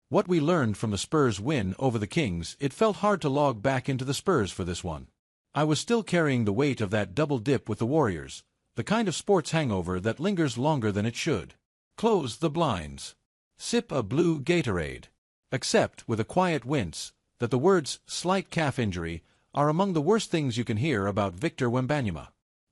What we learned from the Spurs win over the Kings, it felt hard to log back into the Spurs for this one. I was still carrying the weight of that double dip with the Warriors, the kind of sports hangover that lingers longer than it should. Close the blinds. Sip a blue Gatorade. Accept with a quiet wince that the words "slight calf injury" are among the worst things you can hear about Victor Wembanyama.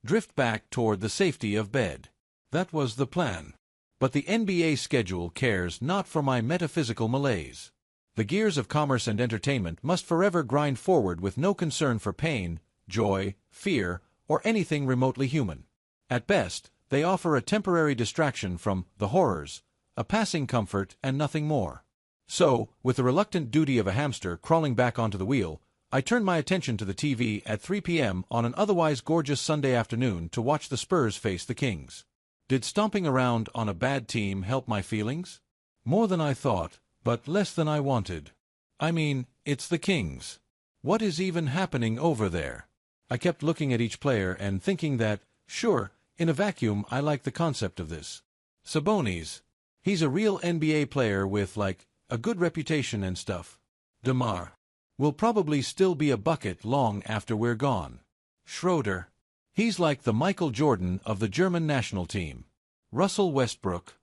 Drift back toward the safety of bed. That was the plan. But the NBA schedule cares not for my metaphysical malaise. The gears of commerce and entertainment must forever grind forward with no concern for pain, joy, fear, or anything remotely human. At best, they offer a temporary distraction from the horrors, a passing comfort, and nothing more. So, with the reluctant duty of a hamster crawling back onto the wheel, I turned my attention to the TV at 3 p.m. on an otherwise gorgeous Sunday afternoon to watch the Spurs face the Kings. Did stomping around on a bad team help my feelings? More than I thought, but less than I wanted. I mean, it's the Kings. What is even happening over there? I kept looking at each player and thinking that, sure, in a vacuum I like the concept of this. Sabonis. He's a real NBA player with, like, a good reputation and stuff. DeMar will probably still be a bucket long after we're gone. Schroeder. He's like the Michael Jordan of the German national team. Russell Westbrook.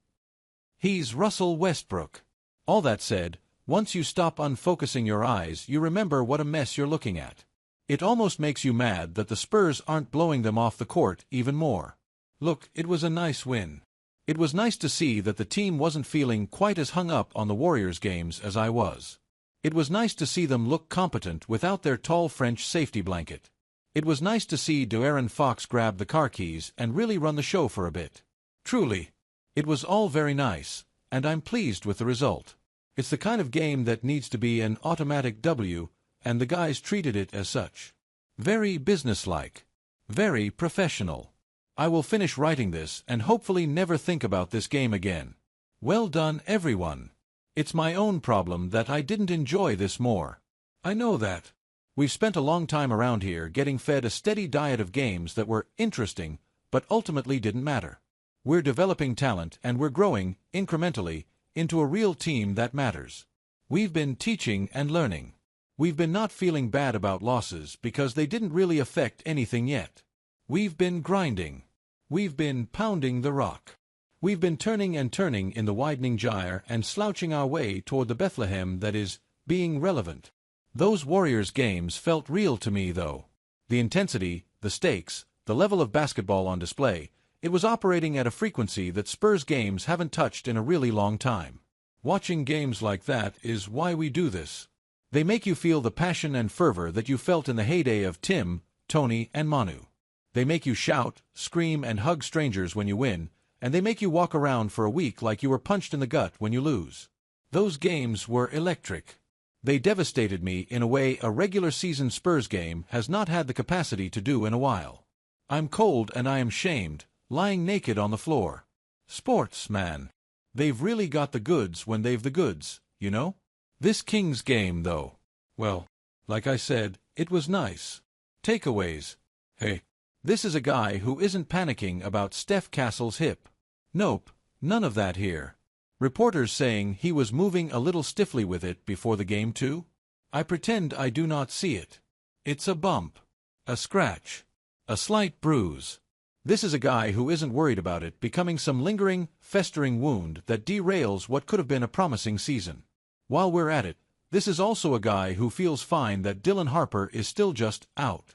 He's Russell Westbrook. All that said, once you stop unfocusing your eyes, you remember what a mess you're looking at. It almost makes you mad that the Spurs aren't blowing them off the court even more. Look, it was a nice win. It was nice to see that the team wasn't feeling quite as hung up on the Warriors games as I was. It was nice to see them look competent without their tall French safety blanket. It was nice to see De'Aaron Fox grab the car keys and really run the show for a bit. Truly, it was all very nice, and I'm pleased with the result. It's the kind of game that needs to be an automatic W, and the guys treated it as such. Very businesslike. Very professional. I will finish writing this and hopefully never think about this game again. Well done, everyone. It's my own problem that I didn't enjoy this more. I know that. We've spent a long time around here getting fed a steady diet of games that were interesting, but ultimately didn't matter. We're developing talent and we're growing, incrementally, into a real team that matters. We've been teaching and learning. We've been not feeling bad about losses because they didn't really affect anything yet. We've been grinding. We've been pounding the rock. We've been turning and turning in the widening gyre and slouching our way toward the Bethlehem that is, being relevant. Those Warriors games felt real to me, though. The intensity, the stakes, the level of basketball on display, it was operating at a frequency that Spurs games haven't touched in a really long time. Watching games like that is why we do this. They make you feel the passion and fervor that you felt in the heyday of Tim, Tony, and Manu. They make you shout, scream, and hug strangers when you win, and they make you walk around for a week like you were punched in the gut when you lose. Those games were electric. They devastated me in a way a regular season Spurs game has not had the capacity to do in a while. I'm cold and I am shamed, lying naked on the floor. Sports, man. They've really got the goods when they've the goods, you know? This Kings game, though. Well, like I said, it was nice. Takeaways. Hey, this is a guy who isn't panicking about Steph Castle's hip. Nope, none of that here. Reporters saying he was moving a little stiffly with it before the game too? I pretend I do not see it. It's a bump. A scratch. A slight bruise. This is a guy who isn't worried about it becoming some lingering, festering wound that derails what could have been a promising season. While we're at it, this is also a guy who feels fine that Dylan Harper is still just out.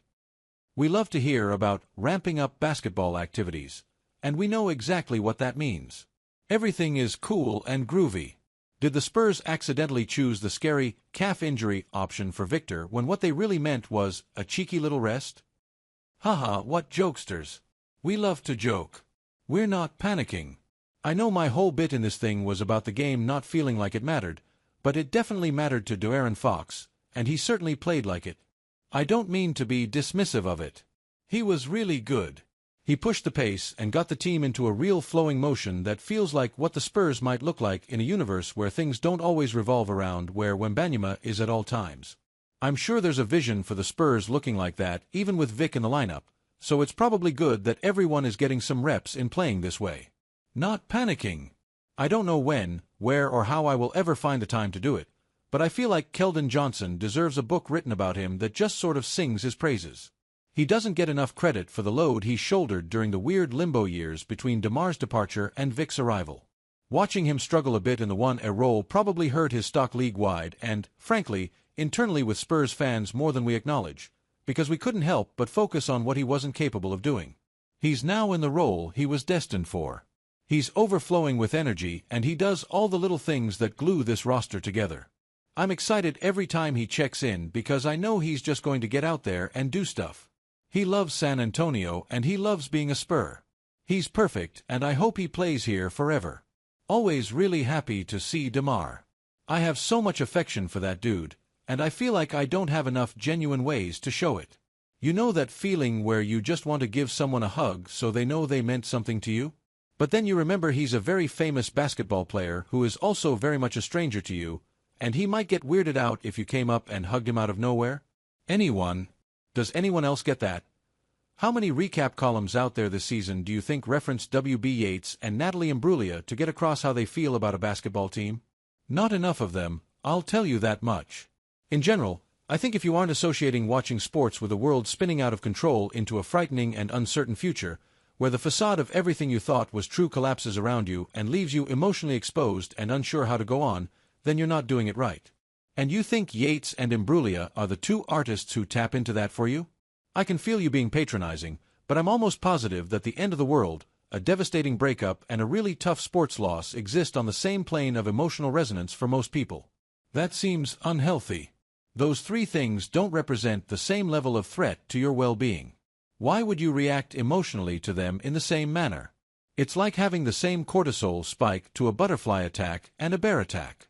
We love to hear about ramping up basketball activities, and we know exactly what that means. Everything is cool and groovy. Did the Spurs accidentally choose the scary calf injury option for Victor when what they really meant was a cheeky little rest? Haha, what jokesters. We love to joke. We're not panicking. I know my whole bit in this thing was about the game not feeling like it mattered, but it definitely mattered to De'Aaron Fox, and he certainly played like it. I don't mean to be dismissive of it. He was really good. He pushed the pace and got the team into a real flowing motion that feels like what the Spurs might look like in a universe where things don't always revolve around where Wembanyama is at all times. I'm sure there's a vision for the Spurs looking like that even with Vic in the lineup, so it's probably good that everyone is getting some reps in playing this way. Not panicking. I don't know when, where or how I will ever find the time to do it, but I feel like Keldon Johnson deserves a book written about him that just sort of sings his praises. He doesn't get enough credit for the load he shouldered during the weird limbo years between DeMar's departure and Vic's arrival. Watching him struggle a bit in the 1A role probably hurt his stock league-wide and, frankly, internally with Spurs fans more than we acknowledge, because we couldn't help but focus on what he wasn't capable of doing. He's now in the role he was destined for. He's overflowing with energy, and he does all the little things that glue this roster together. I'm excited every time he checks in because I know he's just going to get out there and do stuff. He loves San Antonio and he loves being a Spur. He's perfect, and I hope he plays here forever. Always really happy to see DeMar. I have so much affection for that dude, and I feel like I don't have enough genuine ways to show it. You know that feeling where you just want to give someone a hug so they know they meant something to you? But then you remember he's a very famous basketball player who is also very much a stranger to you, and he might get weirded out if you came up and hugged him out of nowhere. Does anyone else get that? How many recap columns out there this season do you think reference W.B. Yeats and Natalie Imbruglia to get across how they feel about a basketball team? Not enough of them, I'll tell you that much. In general, I think if you aren't associating watching sports with a world spinning out of control into a frightening and uncertain future, where the facade of everything you thought was true collapses around you and leaves you emotionally exposed and unsure how to go on, then you're not doing it right. And you think Yeats and Imbruglia are the two artists who tap into that for you? I can feel you being patronizing, but I'm almost positive that the end of the world, a devastating breakup and a really tough sports loss exist on the same plane of emotional resonance for most people. That seems unhealthy. Those three things don't represent the same level of threat to your well-being. Why would you react emotionally to them in the same manner? It's like having the same cortisol spike to a butterfly attack and a bear attack.